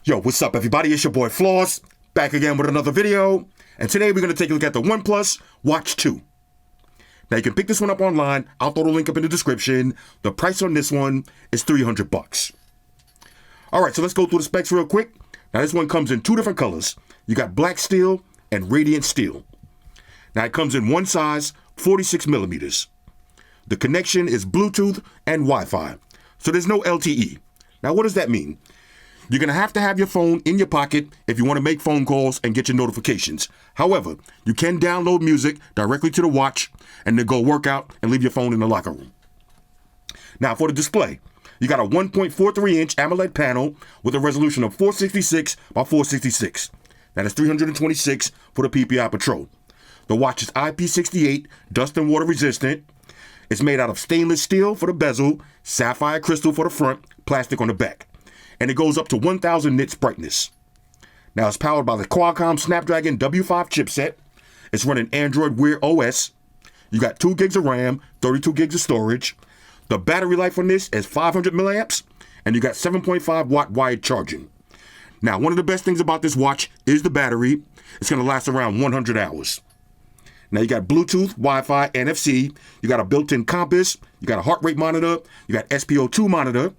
Yo, what's up everybody? It's your boy Floss, back again with another video. And today we're going to take a look at the OnePlus Watch 2. Now you can pick this one up online. I'll throw the link up in the description. The price on this one is $300. Alright, so let's go through the specs real quick. Now this one comes in two different colors. You got black steel and radiant steel. Now it comes in one size, 46 millimeters. The connection is Bluetooth and Wi-Fi. So there's no LTE. Now what does that mean? You're going to have your phone in your pocket if you want to make phone calls and get your notifications. However, you can download music directly to the watch and then go work out and leave your phone in the locker room. Now for the display, you got a 1.43-inch AMOLED panel with a resolution of 466 by 466. That is 326 for the PPI Patrol. The watch is IP68, dust and water resistant. It's made out of stainless steel for the bezel, sapphire crystal for the front, plastic on the back. And it goes up to 1000 nits brightness. Now it's powered by the Qualcomm Snapdragon W5 chipset. It's running Android Wear OS. You got 2 gigs of RAM, 32 gigs of storage. The battery life on this is 500 milliamps, and you got 7.5 watt wired charging. Now, one of the best things about this watch is the battery. It's going to last around 100 hours. Now you got Bluetooth, Wi-Fi, NFC. You got a built-in compass. You got a heart rate monitor. You got SpO2 monitor.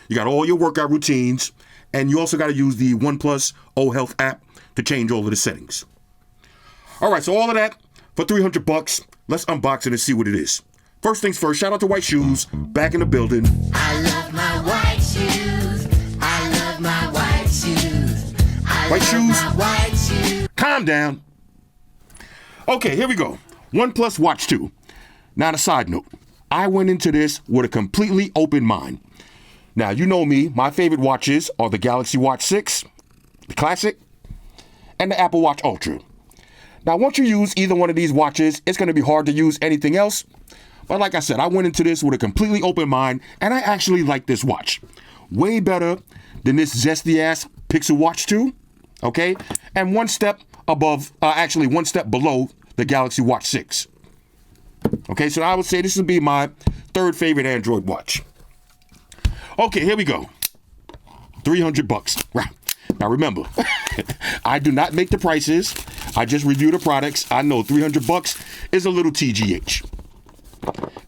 You got all your workout routines, and you also got to use the OnePlus O Health app to change all of the settings. All right, so all of that for $300. Let's unbox it and see what it is. First things first, shout out to White Shoes, back in the building. I love my white shoes. I love my white shoes. White shoes? My white shoes. Calm down. Okay, here we go. OnePlus Watch 2. Now, a side note, I went into this with a completely open mind. Now, you know me, my favorite watches are the Galaxy Watch 6, the Classic, and the Apple Watch Ultra. Now, once you use either one of these watches, it's going to be hard to use anything else. But like I said, I went into this with a completely open mind, and I actually like this watch. Way better than this zesty-ass Pixel Watch 2, okay? And one step above, actually one step below the Galaxy Watch 6. Okay, so I would say this would be my third favorite Android watch. Okay, here we go. $300. Right. Now remember, I do not make the prices. I just review the products. I know $300 is a little TGH.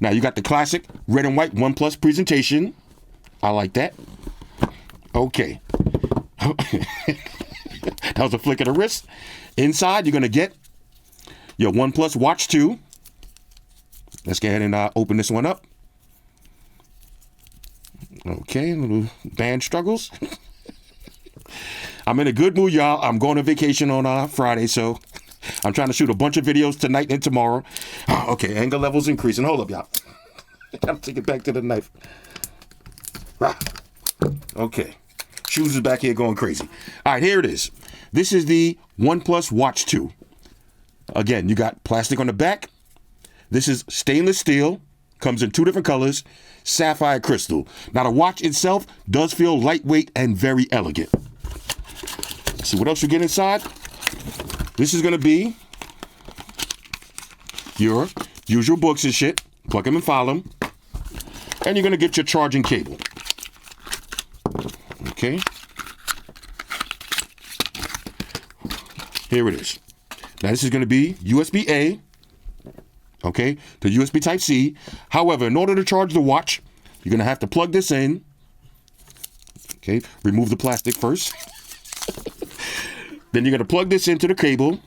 Now you got the classic red and white OnePlus presentation. I like that. Okay. That was a flick of the wrist. Inside, you're going to get your OnePlus Watch 2. Let's go ahead and open this one up. Okay, little band struggles. I'm in a good mood, y'all. I'm going on vacation on Friday, so I'm trying to shoot a bunch of videos tonight and tomorrow. Okay, anger levels increasing. Hold up, y'all. Gotta take it back to the knife. Okay, shoes is back here going crazy. All right, here it is. This is the OnePlus Watch 2. Again, you got plastic on the back. This is stainless steel. Comes in two different colors. Sapphire crystal. Now the watch itself does feel lightweight and very elegant. Let's see what else you get inside. This is going to be your usual books and shit. Plug them and file them. And you're going to get your charging cable. Okay. Here it is. Now this is going to be USB-A. Okay, to USB Type-C. However, in order to charge the watch, you're going to have to plug this in. Okay, remove the plastic first. Then you're going to plug this into the cable,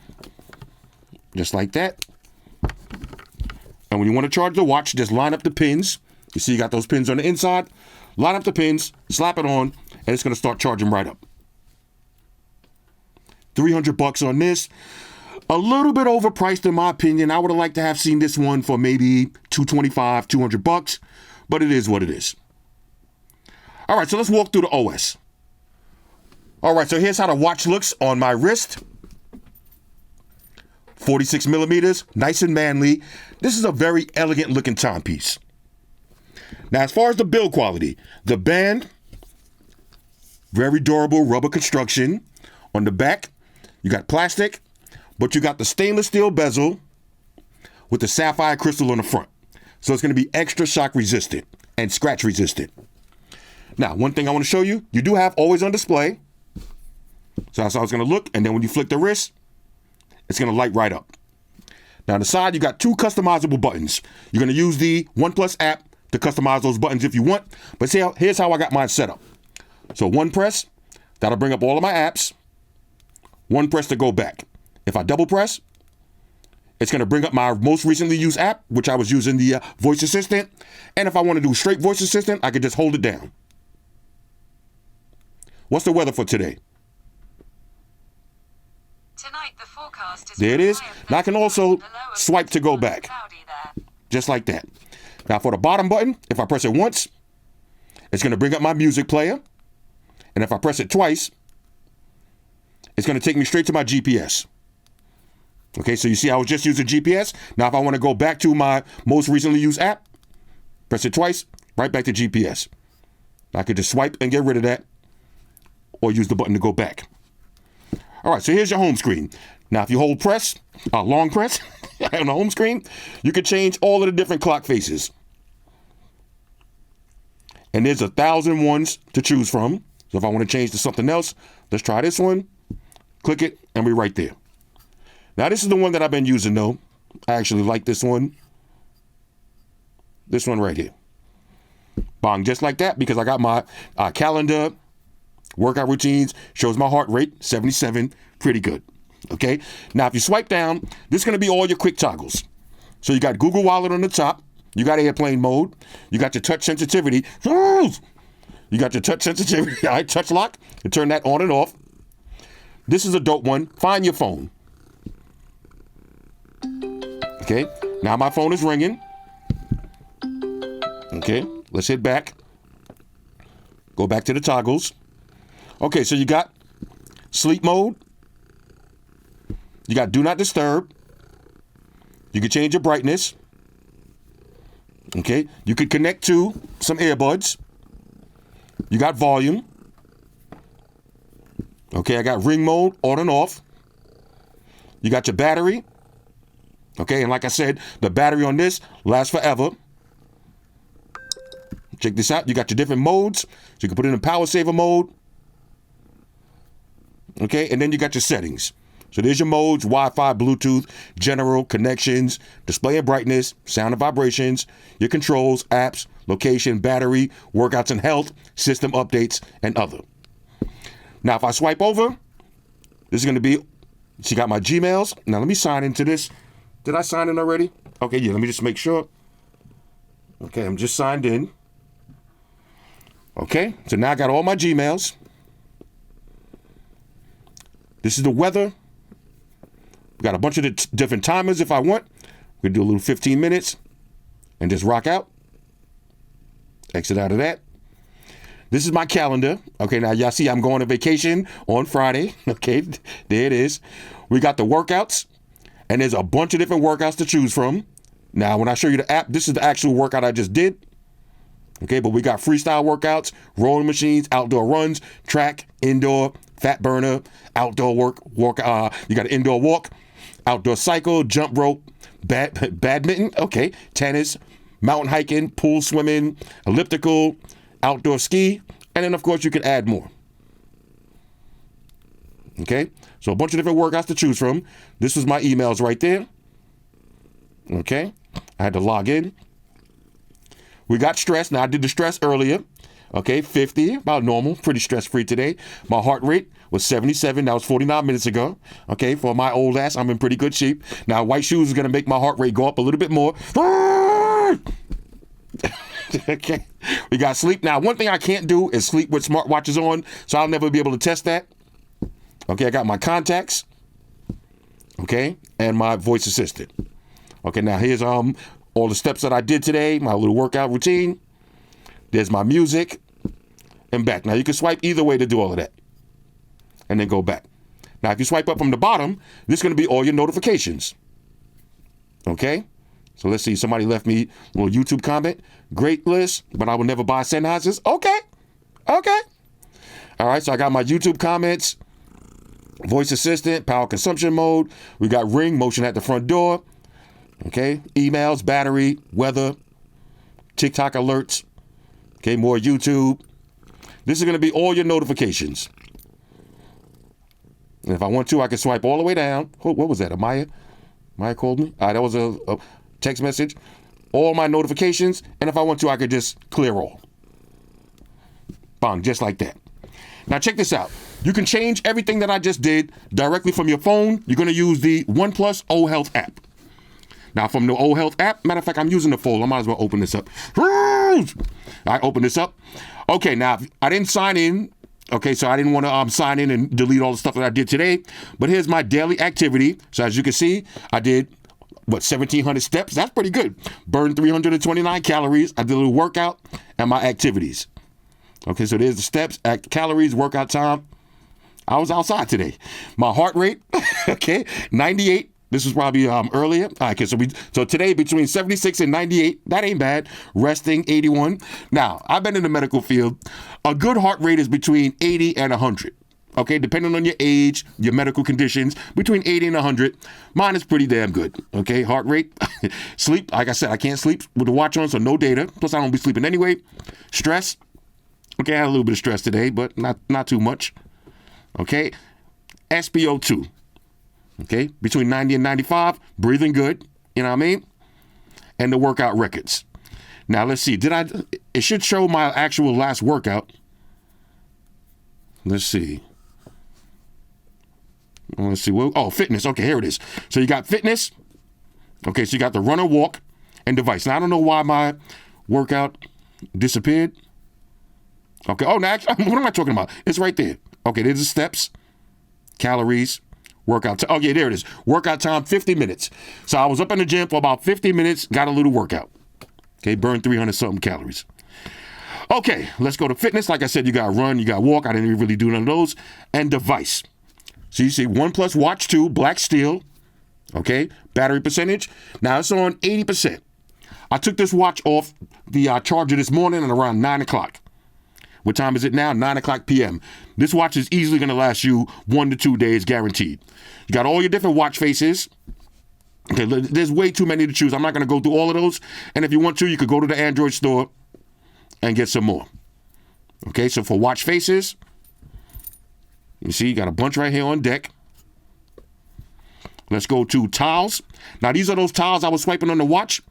just like that. And when you want to charge the watch, just line up the pins. You see you got those pins on the inside. Line up the pins, slap it on, and it's going to start charging right up. $300 on this. A little bit overpriced in my opinion. I would have liked to have seen this one for maybe $225, $200, but it is what it is. All right, so let's walk through the OS. All right, so here's how the watch looks on my wrist. 46 millimeters, nice and manly. This is a very elegant looking timepiece. Now, as far as the build quality, the band, very durable rubber construction. On the back, you got plastic. But you got the stainless steel bezel with the sapphire crystal on the front. So it's going to be extra shock resistant and scratch resistant. Now, one thing I want to show you, you do have always on display. So that's how it's going to look. And then when you flick the wrist, it's going to light right up. Now on the side, you got 2 customizable buttons. You're going to use the OnePlus app to customize those buttons if you want. But see, here's how I got mine set up. So one press, that'll bring up all of my apps. One press to go back. If I double press, it's going to bring up my most recently used app, which I was using the voice assistant. And if I want to do straight voice assistant, I could just hold it down. What's the weather for today? Tonight the forecast is There it is. Now I can also swipe to go back. Just like that. Now for the bottom button, if I press it once, it's going to bring up my music player. And if I press it twice, it's going to take me straight to my GPS. Okay, so you see I was just using GPS. Now if I want to go back to my most recently used app, press it twice, right back to GPS. I could just swipe and get rid of that, or use the button to go back. All right, so here's your home screen. Now if you hold press, long press on the home screen, you can change all of the different clock faces. And there's 1,000 ones to choose from. So if I want to change to something else, let's try this one. Click it, and we're right there. Now, this is the one that I've been using, though. I actually like this one. This one right here. Bang, just like that, because I got my calendar, workout routines, shows my heart rate, 77, pretty good. Okay? Now, if you swipe down, this is going to be all your quick toggles. So you got Google Wallet on the top. You got airplane mode. You got your touch sensitivity. You got your touch sensitivity. All right, touch lock. You turn that on and off. This is a dope one. Find your phone. Okay, now my phone is ringing. Okay, let's hit back. Go back to the toggles. Okay, so you got sleep mode. You got do not disturb. You can change your brightness. Okay, you could connect to some earbuds. You got volume. Okay, I got ring mode on and off. You got your battery. Okay, and like I said, the battery on this lasts forever. Check this out. You got your different modes. So you can put it in power saver mode. Okay, and then you got your settings. So there's your modes: Wi-Fi, Bluetooth, general, connections, display and brightness, sound and vibrations, your controls, apps, location, battery, workouts and health, system updates, and other. Now, if I swipe over, this is going to be, she got my Gmails. Now, let me sign into this. Did I sign in already? Okay, yeah, let me just make sure. Okay, I'm just signed in. Okay, so now I got all my Gmails. This is the weather. We got a bunch of different timers if I want. We can do a little 15 minutes and just rock out. Exit out of that. This is my calendar. Okay, now y'all see I'm going on vacation on Friday. Okay, there it is. We got the workouts, and there's a bunch of different workouts to choose from. Now, when I show you the app, this is the actual workout I just did. Okay, but we got freestyle workouts, rolling machines, outdoor runs, track, indoor, fat burner, outdoor walk. You got an indoor walk, outdoor cycle, jump rope, badminton, okay, tennis, mountain hiking, pool swimming, elliptical, outdoor ski, and then of course you can add more. Okay, so a bunch of different workouts to choose from. This was my emails right there. Okay, I had to log in. We got stress. Now I did the stress earlier. Okay, 50, about normal, pretty stress-free today. My heart rate was 77. That was 49 minutes ago. Okay, for my old ass, I'm in pretty good shape. Now, white shoes is going to make my heart rate go up a little bit more. Okay, we got sleep. Now, one thing I can't do is sleep with smartwatches on, so I'll never be able to test that. Okay, I got my contacts. Okay, and my voice assistant. Okay, now here's all the steps that I did today, my little workout routine. There's my music and back. Now you can swipe either way to do all of that and then go back. Now if you swipe up from the bottom, this is going to be all your notifications. Okay, so let's see. Somebody left me a little YouTube comment. Great list, but I will never buy Sennheisers. Okay. All right, so I got my YouTube comments, voice assistant, power consumption mode. We got ring, motion at the front door. Okay, emails, battery, weather, TikTok alerts. Okay, more YouTube. This is going to be all your notifications. And if I want to, I can swipe all the way down. What was that? Maya called me. That was a text message. All my notifications. And if I want to, I could just clear all. Bang, just like that. Now check this out. You can change everything that I just did directly from your phone. You're going to use the OnePlus O Health app. Now from the O Health app, matter of fact, I'm using the folder. I might as well open this up. I open this up. Okay, now I didn't sign in. Okay, so I didn't want to sign in and delete all the stuff that I did today. But here's my daily activity. So as you can see, I did, 1,700 steps. That's pretty good. Burned 329 calories. I did a little workout and my activities. Okay, so there's the steps, calories, workout time. I was outside today. My heart rate, okay, 98. This was probably earlier. All right, okay, so today between 76 and 98, that ain't bad. Resting, 81. Now, I've been in the medical field. A good heart rate is between 80 and 100. Okay, depending on your age, your medical conditions, between 80 and 100. Mine is pretty damn good. Okay, heart rate. Sleep, like I said, I can't sleep with the watch on, so no data. Plus, I don't be sleeping anyway. Stress. Okay, I had a little bit of stress today, but not too much. Okay, SpO2. Okay, between 90 and 95, breathing good, you know what I mean? And the workout records. Now, let's see. It should show my actual last workout. Let's see. Oh, fitness. Okay, here it is. So you got fitness. Okay, so you got the runner, walk, and device. Now, I don't know why my workout disappeared. Okay, oh, now, what am I talking about? It's right there. Okay, there's the steps, calories, workout. Oh, yeah, there it is. Workout time, 50 minutes. So I was up in the gym for about 50 minutes, got a little workout. Okay, burned 300-something calories. Okay, let's go to fitness. Like I said, you got run, you got walk. I didn't really do none of those. And device. So you see OnePlus Watch 2, black steel. Okay, battery percentage. Now it's on 80%. I took this watch off the charger this morning at around 9 o'clock. What time is it now? 9 o'clock p.m. This watch is easily going to last you 1 to 2 days guaranteed. You got all your different watch faces. Okay, there's way too many to choose. I'm not going to go through all of those. And if you want to, you could go to the Android store and get some more. Okay, so for watch faces, you see you got a bunch right here on deck. Let's go to tiles. Now, these are those tiles I was swiping on the watch.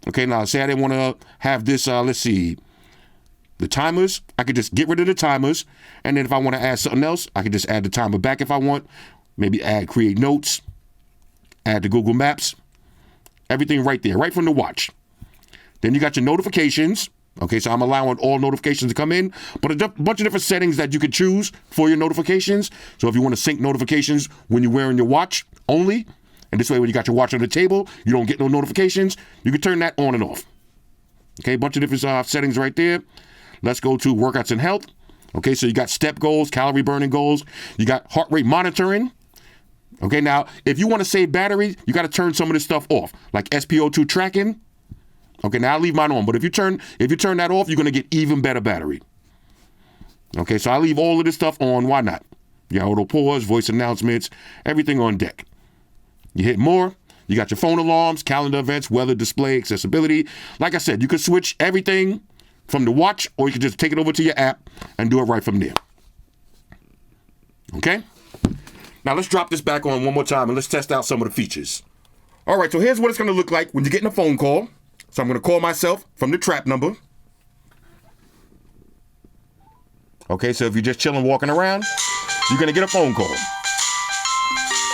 Okay, now say I didn't want to have this, let's see, the timers. I could just get rid of the timers. And then if I want to add something else, I could just add the timer back if I want. Maybe create notes, add the Google Maps, everything right there, right from the watch. Then you got your notifications. Okay, so I'm allowing all notifications to come in, but a bunch of different settings that you could choose for your notifications. So if you want to sync notifications when you're wearing your watch only, and this way when you got your watch on the table, you don't get no notifications, you can turn that on and off. Okay, a bunch of different settings right there. Let's go to workouts and health. Okay, so you got step goals, calorie burning goals. You got heart rate monitoring. Okay, now, if you want to save battery, you got to turn some of this stuff off, like SpO2 tracking. Okay, now I'll leave mine on, but if you turn that off, you're going to get even better battery. Okay, so I leave all of this stuff on. Why not? Your auto pause, voice announcements, everything on deck. You hit more. You got your phone alarms, calendar events, weather display, accessibility. Like I said, you could switch everything from the watch, or you can just take it over to your app and do it right from there. Okay? Now let's drop this back on one more time and let's test out some of the features. All right, so here's what it's going to look like when you're getting a phone call. So I'm going to call myself from the trap number. Okay, so if you're just chilling, walking around, you're going to get a phone call.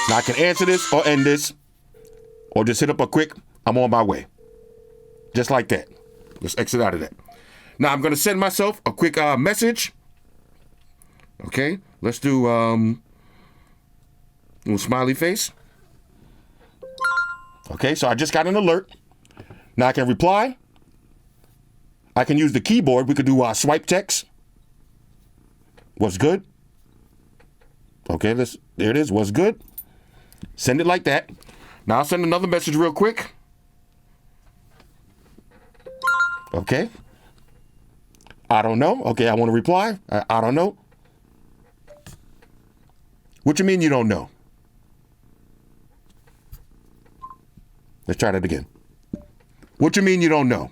Now I can answer this or end this, or just hit up a quick, I'm on my way. Just like that. Let's exit out of that. Now I'm going to send myself a quick message. Okay, let's do little smiley face. Okay, so I just got an alert. Now I can reply. I can use the keyboard. We could do swipe text. What's good? Okay, there it is. What's good? Send it like that. Now I'll send another message real quick. Okay. I don't know. Okay, I want to reply. I don't know. What you mean you don't know? Let's try that again. What you mean you don't know?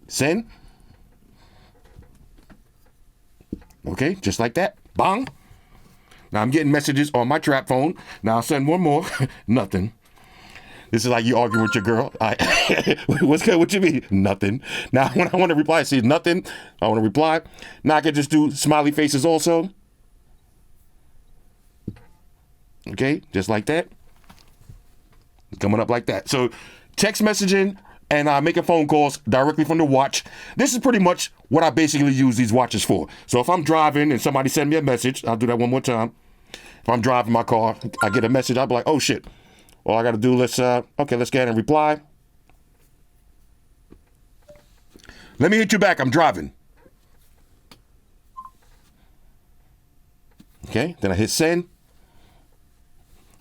Send. Okay, just like that. Bang. Now I'm getting messages on my trap phone. Now I'll send one more. Nothing. This is like you arguing with your girl. What's good? What you mean? Nothing. Now when I want to reply, see nothing. I want to reply. Now I can just do smiley faces also. Okay, just like that. It's coming up like that. So text messaging and making phone calls directly from the watch. This is pretty much what I basically use these watches for. So if I'm driving and somebody send me a message, I'll do that one more time. If I'm driving my car, I get a message, I'll be like, oh shit. All I got to do, let's go ahead and reply. Let me hit you back. I'm driving. Okay, then I hit send.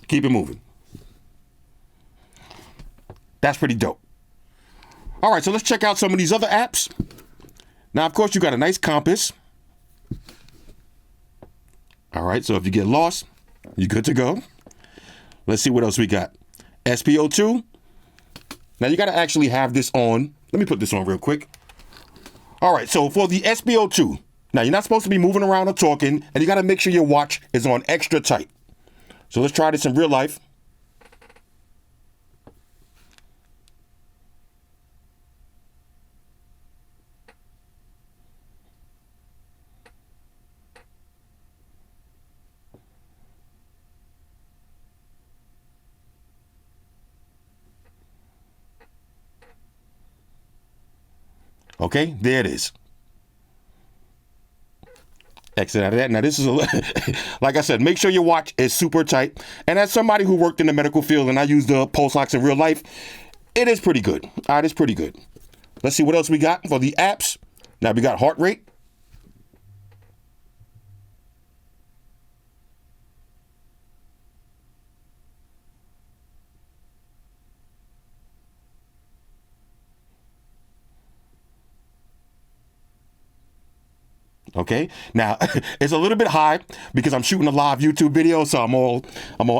Keep it moving. That's pretty dope. All right, so let's check out some of these other apps. Now, of course, you got a nice compass. All right, so if you get lost, you're good to go. Let's see what else we got. SPO2. Now, you got to actually have this on. Let me put this on real quick. All right, so for the SPO2, now you're not supposed to be moving around or talking, and you got to make sure your watch is on extra tight. So let's try this in real life. Okay, there it is. Exit out of that. Now, this is, like I said, make sure your watch is super tight. And as somebody who worked in the medical field and I use the pulse ox in real life, it is pretty good. All right, it's pretty good. Let's see what else we got for the apps. Now, we got heart rate. Okay, now it's a little bit high because I'm shooting a live YouTube video, so I'm all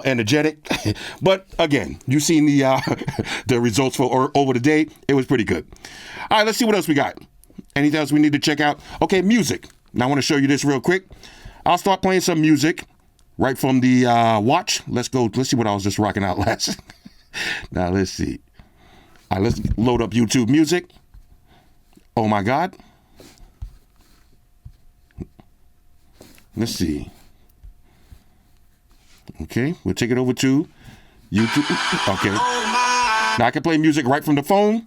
energetic. But again, you've seen the the results for over the day. It was pretty good. All right, let's see what else we got. Anything else we need to check out? Okay, music. Now I want to show you this real quick. I'll start playing some music right from the watch. Let's go. Let's see what I was just rocking out last. Now let's see. All right, let's load up YouTube music. Oh my God. Let's see. Okay, we'll take it over to YouTube. Okay. Now I can play music right from the phone,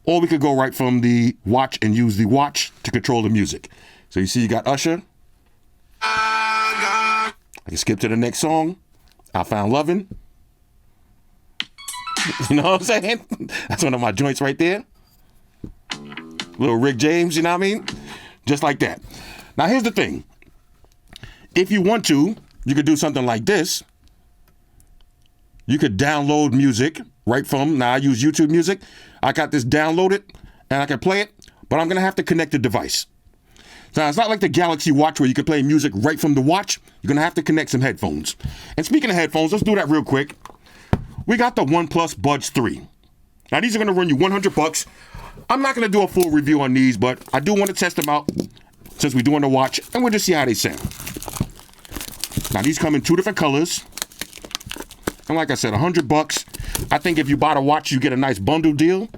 or we could go right from the watch and use the watch to control the music. So you see you got Usher. I can skip to the next song. I Found Lovin'. You know what I'm saying? That's one of my joints right there. Little Rick James, you know what I mean? Just like that. Now here's the thing. If you want to, you could do something like this. You could download music right from, now I use YouTube Music. I got this downloaded and I can play it, but I'm going to have to connect the device. Now, it's not like the Galaxy Watch where you can play music right from the watch. You're going to have to connect some headphones. And speaking of headphones, let's do that real quick. We got the OnePlus Buds 3. Now, these are going to run you $100. I'm not going to do a full review on these, but I do want to test them out since we're doing the watch, and we'll just see how they sound. Now, these come in 2 different colors. And like I said, $100. I think if you buy the watch, you get a nice bundle deal.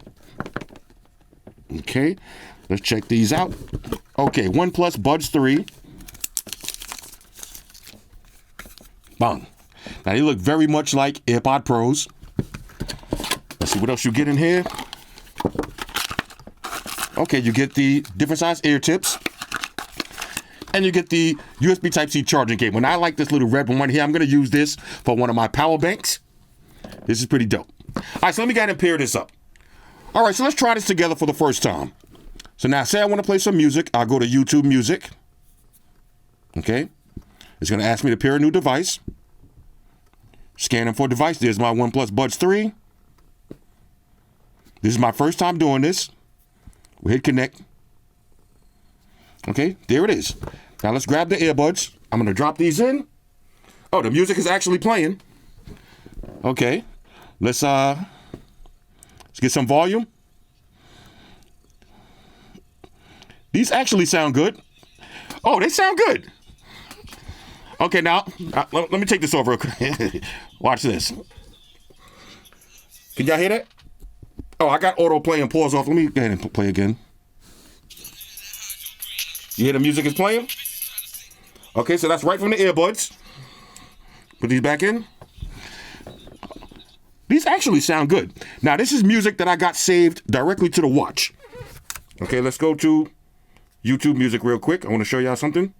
Okay, let's check these out. Okay, OnePlus Buds 3. Bang. Now, they look very much like AirPod Pros. Let's see what else you get in here. Okay, you get the different size ear tips. And you get the USB Type-C charging cable. And I like this little red one right here. I'm going to use this for one of my power banks. This is pretty dope. All right, so let me go ahead and pair this up. All right, so let's try this together for the first time. So now, say I want to play some music. I'll go to YouTube Music. Okay. It's going to ask me to pair a new device. Scanning for device. There's my OnePlus Buds 3. This is my first time doing this. We'll hit connect. Okay, there it is. Now let's grab the earbuds. I'm going to drop these in. Oh, the music is actually playing. Okay, let's get some volume. These actually sound good. Oh, they sound good. Okay, now, let me take this over real quick. Watch this. Can y'all hear that? Oh, I got auto play and pause off. Let me go ahead and play again. You hear the music is playing? Okay, so that's right from the earbuds. Put these back in. These actually sound good. Now, this is music that I got saved directly to the watch. Okay, let's go to YouTube music real quick. I want to show y'all something.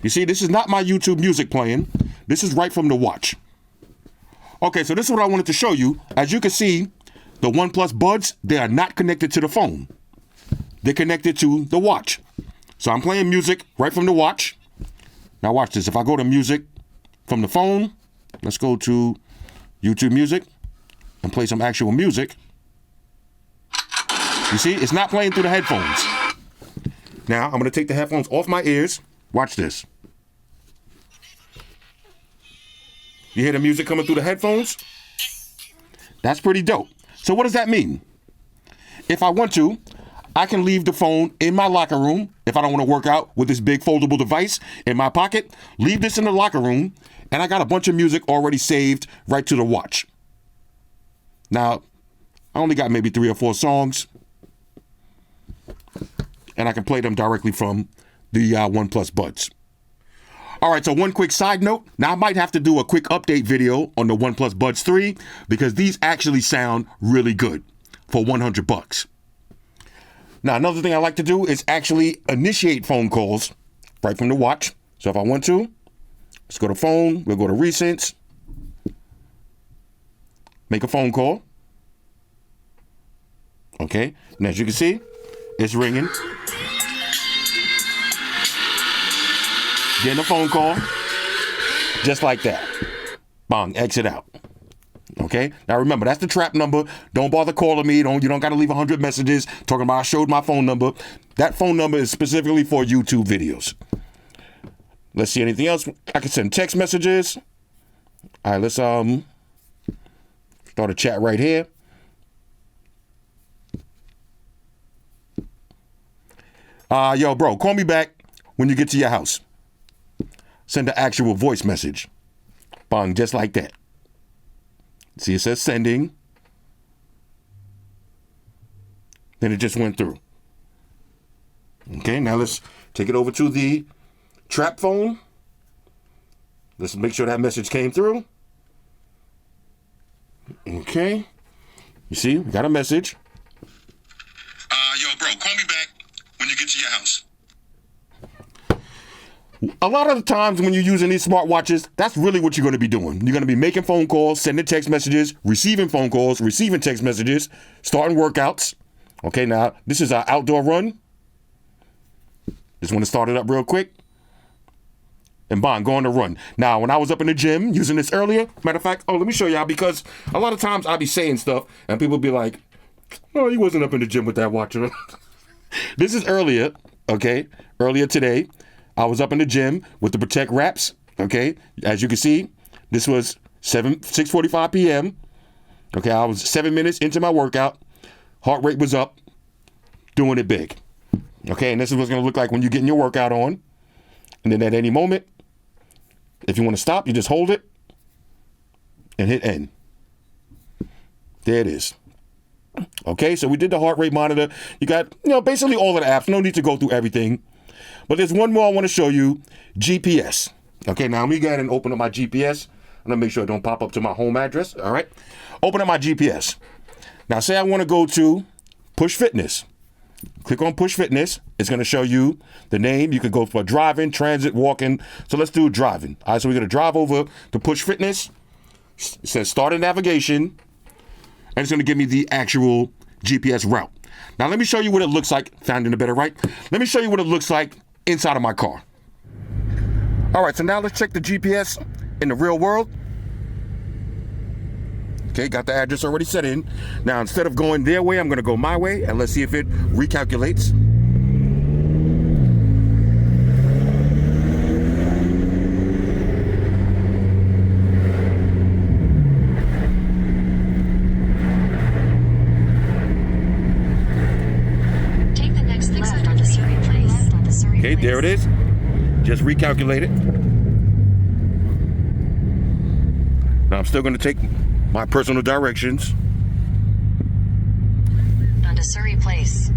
You see, this is not my YouTube music playing. This is right from the watch. Okay, so this is what I wanted to show you. As you can see, the OnePlus Buds, they are not connected to the phone. They're connected to the watch. So I'm playing music right from the watch. Now watch this. If I go to music from the phone, let's go to YouTube music and play some actual music. You see, it's not playing through the headphones. Now, I'm going to take the headphones off my ears. Watch this. You hear the music coming through the headphones? That's pretty dope. So what does that mean? If I want to, I can leave the phone in my locker room if I don't want to work out with this big foldable device in my pocket. Leave this in the locker room, and I got a bunch of music already saved right to the watch. Now, I only got maybe 3 or 4 songs, and I can play them directly from the OnePlus Buds. All right, so one quick side note. Now, I might have to do a quick update video on the OnePlus Buds 3 because these actually sound really good for $100. Now, another thing I like to do is actually initiate phone calls right from the watch. So if I want to, let's go to phone. We'll go to recents. Make a phone call. Okay, and as you can see, it's ringing. Getting a phone call, just like that. Bang, exit out. Okay, now remember, that's the trap number. Don't bother calling me. You don't got to leave 100 messages talking about I showed my phone number. That phone number is specifically for YouTube videos. Let's see anything else. I can send text messages. All right, let's start a chat right here. Yo, bro, call me back when you get to your house. Send an actual voice message. Bang, just like that. See, it says sending. Then it just went through. Okay, now let's take it over to the trap phone. Let's make sure that message came through. Okay. You see, we got a message. Yo, bro, call me back when you get to your house. A lot of the times when you're using these smartwatches, that's really what you're going to be doing. You're going to be making phone calls, sending text messages, receiving phone calls, receiving text messages, starting workouts. Okay, now this is our outdoor run. Just want to start it up real quick. And bang, go on the run. Now, when I was up in the gym using this earlier, matter of fact, let me show y'all, because a lot of times I'll be saying stuff and people be like, oh, you wasn't up in the gym with that watch. This is earlier, okay? Earlier today. I was up in the gym with the Protect wraps, okay? As you can see, this was 6:45 p.m. Okay, I was 7 minutes into my workout. Heart rate was up, doing it big. Okay, and this is what's going to look like when you're getting your workout on. And then at any moment, if you want to stop, you just hold it and hit end. There it is. Okay, so we did the heart rate monitor. You got, basically all of the apps. No need to go through everything. But there's one more I want to show you, GPS. Okay, now let me go ahead and open up my GPS. I'm going to make sure it don't pop up to my home address, all right? Open up my GPS. Now, say I want to go to Push Fitness. Click on Push Fitness. It's going to show you the name. You could go for driving, transit, walking. So let's do driving. All right, so we're going to drive over to Push Fitness. It says start a navigation. And it's going to give me the actual GPS route. Now, let me show you what it looks like. Found in the better right. Let me show you what it looks like inside of my car. All right, so now let's check the GPS in the real world. Okay, got the address already set in. Now, instead of going their way, I'm going to go my way, and let's see if it recalculates. Take the next left on the Surrey Place. Okay, there it is. Just recalculate it. Now I'm still going to take my personal directions. Onto Surrey Place.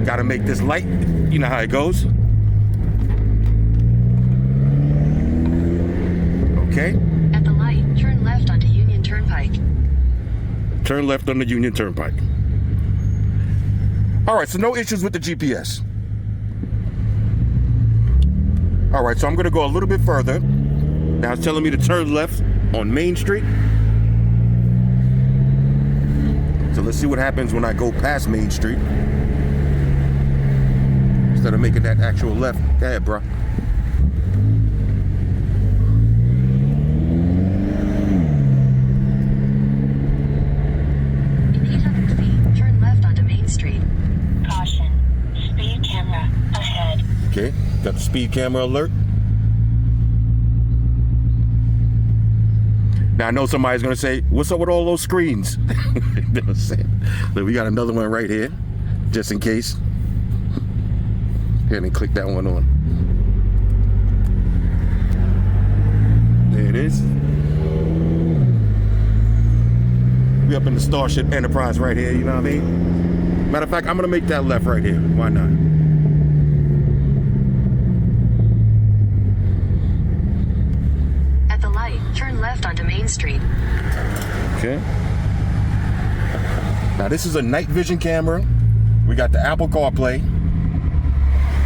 Gotta make this light. You know how it goes. Okay. At the light, turn left onto Union Turnpike. Turn left on the Union Turnpike. All right, so no issues with the GPS. All right, so I'm gonna go a little bit further. Now it's telling me to turn left on Main Street. So let's see what happens when I go past Main Street. Instead of making that actual left. Go ahead, bro. In 800 feet, turn left onto Main Street. Caution. Speed camera ahead. Okay, got the speed camera alert. Now I know somebody's gonna say, what's up with all those screens? You know what I'm saying? Look, we got another one right here, just in case. Go ahead and click that one on. There it is. We up in the Starship Enterprise right here, you know what I mean? Matter of fact, I'm gonna make that left right here. Why not? At the light, turn left onto Main Street. Okay. Now this is a night vision camera. We got the Apple CarPlay.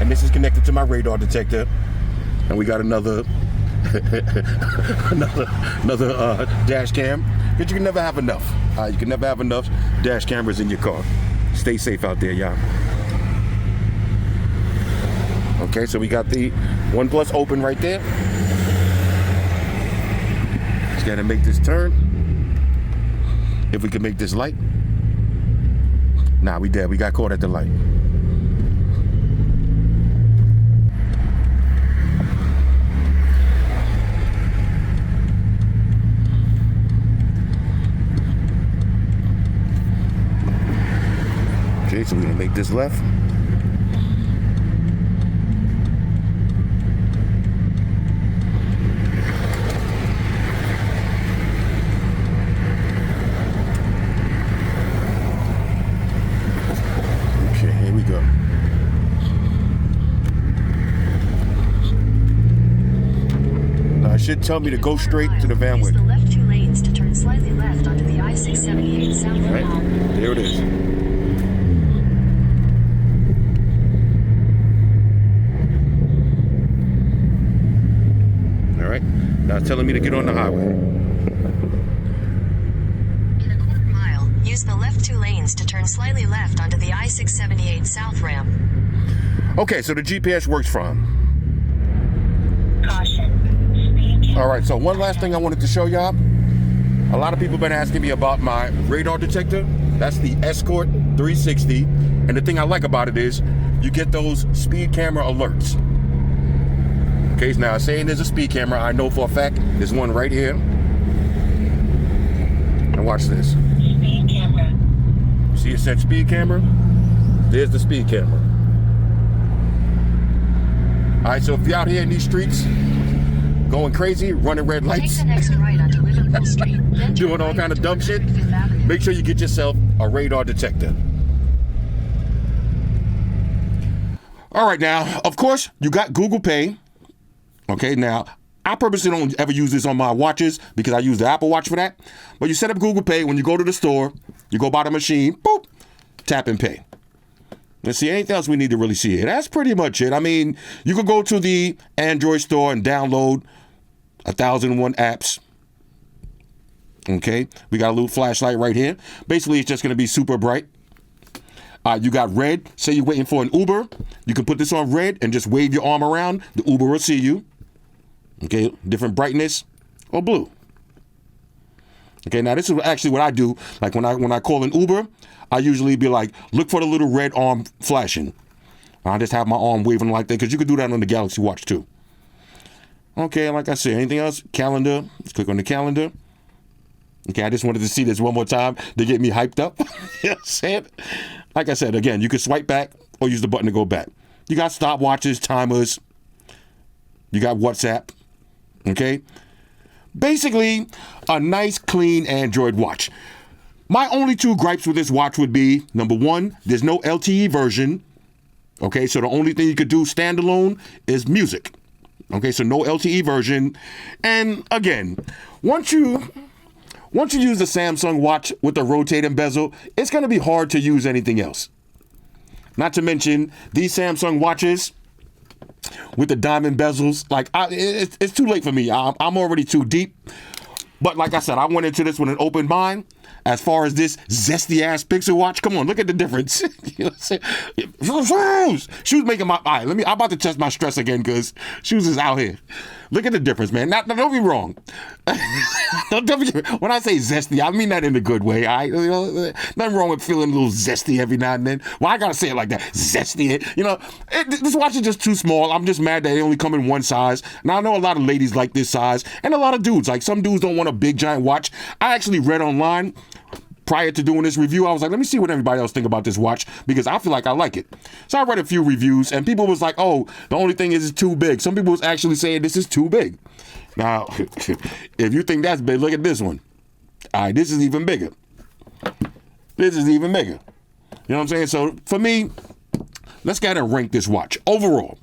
And this is connected to my radar detector. And we got another another dash cam. But you can never have enough. You can never have enough dash cameras in your car. Stay safe out there, y'all. Okay, so we got the OnePlus open right there. Just gotta make this turn. If we can make this light. Nah, we dead. We got caught at the light. Okay, so we're gonna make this left. Okay, here we go. Now it should tell me to go straight to the Van Use Wyck. the left 2 lanes to turn slightly left onto the I-678 South Right, Route. there it is. All right, now it's telling me to get on the highway. In a quarter mile, use the left 2 lanes to turn slightly left onto the I-678 South Ramp. Okay, so the GPS works fine. Caution. Speed camera. All right, so one last thing I wanted to show y'all. A lot of people have been asking me about my radar detector. That's the Escort 360. And the thing I like about it is you get those speed camera alerts. Okay, so now saying there's a speed camera, I know for a fact there's one right here. And watch this. Speed camera. See it said speed camera? There's the speed camera. All right, so if you're out here in these streets, going crazy, running red Take lights, the next right onto Liverpool Street. Then turn doing all right kind of onto dumb shit, 105th Avenue. make sure you get yourself a radar detector. All right, now, of course, you got Google Pay. Okay, now, I purposely don't ever use this on my watches because I use the Apple Watch for that. But you set up Google Pay when you go to the store, you go by the machine, boop, tap and pay. Let's see, anything else we need to really see here? That's pretty much it. I mean, you could go to the Android store and download 1,001 apps. Okay, we got a little flashlight right here. Basically, it's just going to be super bright. You got red. Say you're waiting for an Uber. You can put this on red and just wave your arm around. The Uber will see you. Okay, different brightness or blue. Okay, now this is actually what I do. Like when I call an Uber, I usually be like, look for the little red arm flashing. I just have my arm waving like that because you can do that on the Galaxy Watch too. Okay, like I said, anything else? Calendar. Let's click on the calendar. Okay, I just wanted to see this one more time to get me hyped up. You know what I'm saying? Like I said, again, you can swipe back or use the button to go back. You got stopwatches, timers. You got WhatsApp. Okay? Basically, a nice, clean Android watch. My only two gripes with this watch would be, number one, there's no LTE version. Okay, so the only thing you could do standalone is music. Okay, so no LTE version. And again, once you use the Samsung watch with the rotating bezel, it's going to be hard to use anything else. Not to mention, these Samsung watches with the diamond bezels, like it's too late for me. I'm already too deep. But like I said, I went into this with an open mind. As far as this zesty ass Pixel watch, come on, look at the difference. You know what I'm saying? Shoes making my eye. I'm about to test my stress again because shoes is out here. Look at the difference, man. Now, don't be wrong. When I say zesty, I mean that in a good way. Nothing wrong with feeling a little zesty every now and then. Well, I gotta say it like that, zesty. You know, this watch is just too small. I'm just mad that they only come in one size. Now I know a lot of ladies like this size, and a lot of dudes. Like some dudes don't want a big giant watch. I actually read online. Prior to doing this review, I was like, let me see what everybody else think about this watch because I feel like I like it. So I read a few reviews and people was like, oh, the only thing is it's too big. Some people was actually saying this is too big. Now, if you think that's big, look at this one. All right, this is even bigger. This is even bigger. You know what I'm saying? So for me, let's go ahead and rank this watch. Overall,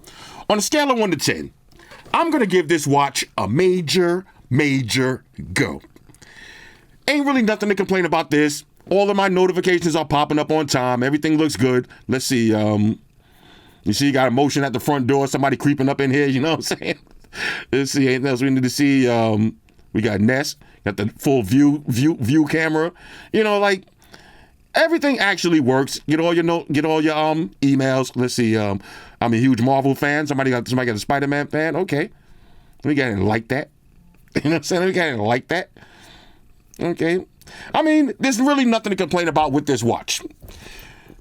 on a scale of 1 to 10, I'm going to give this watch a major go. Ain't really nothing to complain about this. All of my notifications are popping up on time. Everything looks good. Let's see. You see, you got a motion at the front door. Somebody creeping up in here. You know what I'm saying? Let's see. Anything else we need to see? We got Nest. Got the full view camera. You know, like everything actually works. Get all your emails. Let's see. I'm a huge Marvel fan. Somebody got a Spider-Man fan. Okay, we got to like that. You know what I'm saying? We got to like that. Okay. I mean, there's really nothing to complain about with this watch.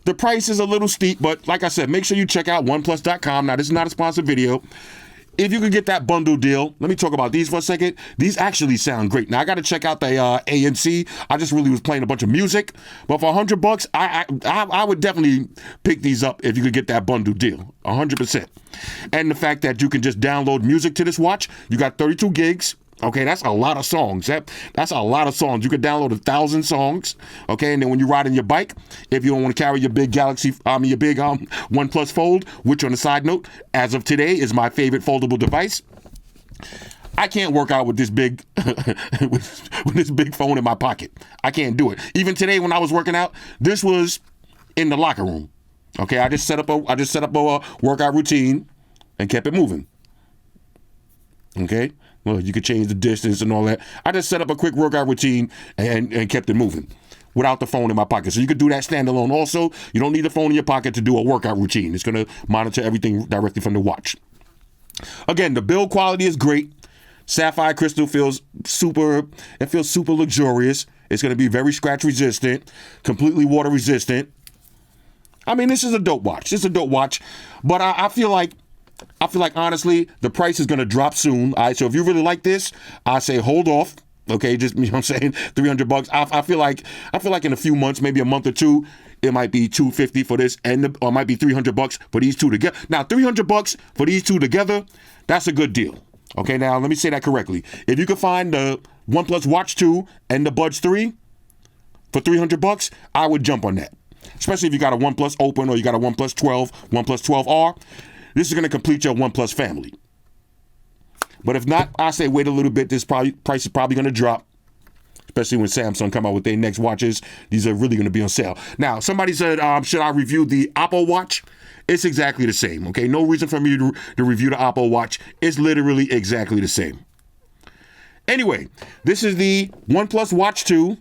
The price is a little steep, but like I said, make sure you check out OnePlus.com. Now, this is not a sponsored video. If you could get that bundle deal, let me talk about these for a second. These actually sound great. Now, I got to check out the ANC. I just really was playing a bunch of music. But for $100, I would definitely pick these up if you could get that bundle deal. 100%. And the fact that you can just download music to this watch, you got 32 gigs. Okay, that's a lot of songs. That's a lot of songs. You could download 1,000 songs. Okay, and then when you're riding your bike, if you don't want to carry your big OnePlus Fold, which on a side note, as of today, is my favorite foldable device. I can't work out with this big with this big phone in my pocket. I can't do it. Even today when I was working out, this was in the locker room. Okay, I just set up a workout routine and kept it moving. Okay. Well, you could change the distance and all that. I just set up a quick workout routine and kept it moving without the phone in my pocket. So you could do that standalone also. You don't need the phone in your pocket to do a workout routine. It's going to monitor everything directly from the watch. Again, the build quality is great. Sapphire crystal feels super luxurious. It's going to be very scratch resistant, completely water resistant. I mean, this is a dope watch. This is a dope watch. But I feel like honestly, the price is going to drop soon. All right, so if you really like this, I say hold off. Okay, just, you know what I'm saying, $300. I feel like in a few months, maybe a month or two, it might be $250 for this, or it might be $300 for these two together. Now, $300 for these two together, that's a good deal. Okay, now let me say that correctly. If you can find the OnePlus Watch 2 and the Buds 3 for $300, I would jump on that. Especially if you got a OnePlus Open or you got a OnePlus 12, OnePlus 12R. This is going to complete your OnePlus family. But if not, I say wait a little bit. This price is probably going to drop, especially when Samsung come out with their next watches. These are really going to be on sale. Now, somebody said, should I review the Apple Watch? It's exactly the same, okay? No reason for me to review the Apple Watch. It's literally exactly the same. Anyway, this is the OnePlus Watch 2.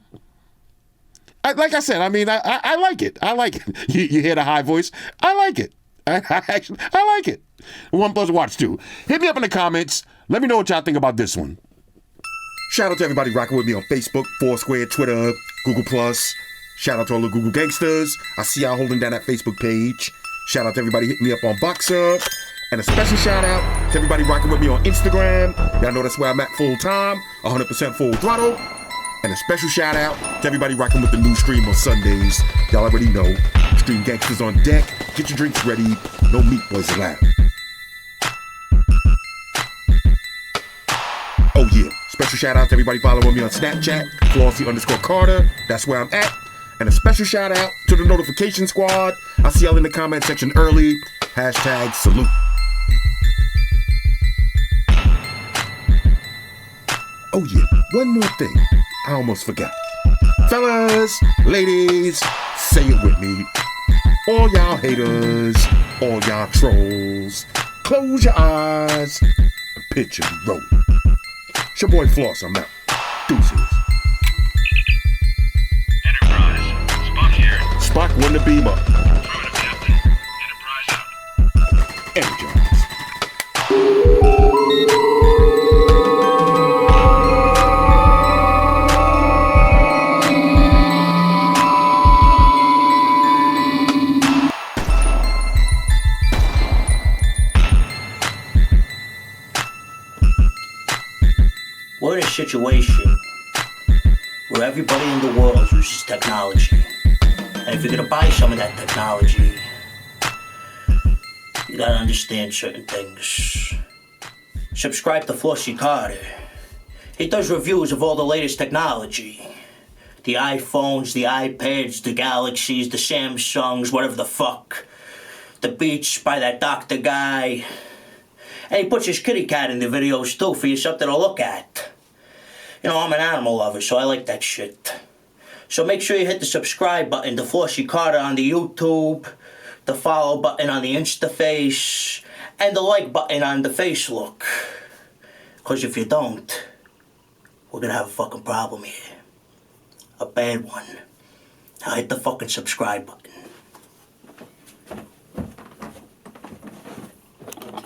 Like I said, I mean, I like it. I like it. You hear the high voice? I like it. I like it. OnePlus Watch 2. Hit me up in the comments. Let me know what y'all think about this one. Shout out to everybody rocking with me on Facebook, Foursquare, Twitter, Google+. Shout out to all the Google gangsters. I see y'all holding down that Facebook page. Shout out to everybody hitting me up on Boxer. And a special shout out to everybody rocking with me on Instagram. Y'all know that's where I'm at full time, 100% full throttle. And a special shout out to everybody rocking with the new stream on Sundays. Y'all already know, Stream Gangsters on deck. Get your drinks ready. No meat boys allowed. Oh yeah, special shout out to everybody following me on Snapchat, Flossy_Carter. That's where I'm at. And a special shout out to the notification squad. I see y'all in the comment section early. Hashtag salute. Oh yeah, one more thing. I almost forgot. Fellas, ladies, say it with me. All y'all haters, all y'all trolls, close your eyes and picture me rolling. It's your boy Floss, I'm out. Deuces. Enterprise. Spock here. Spock won the beam up. Affirmative, Captain. Enterprise out. Energize. We're in a situation where everybody in the world uses technology. And if you're gonna buy some of that technology, you gotta understand certain things. Subscribe to Flossy Carter. He does reviews of all the latest technology. The iPhones, the iPads, the Galaxies, the Samsungs, whatever the fuck. The Beats by that doctor guy. And he puts his kitty cat in the videos too for you something to look at. You know, I'm an animal lover, so I like that shit. So make sure you hit the subscribe button, the Flossy Carter on the YouTube, the follow button on the Instaface, and the like button on the Facelook. Because if you don't, we're gonna have a fucking problem here. A bad one. Now hit the fucking subscribe button.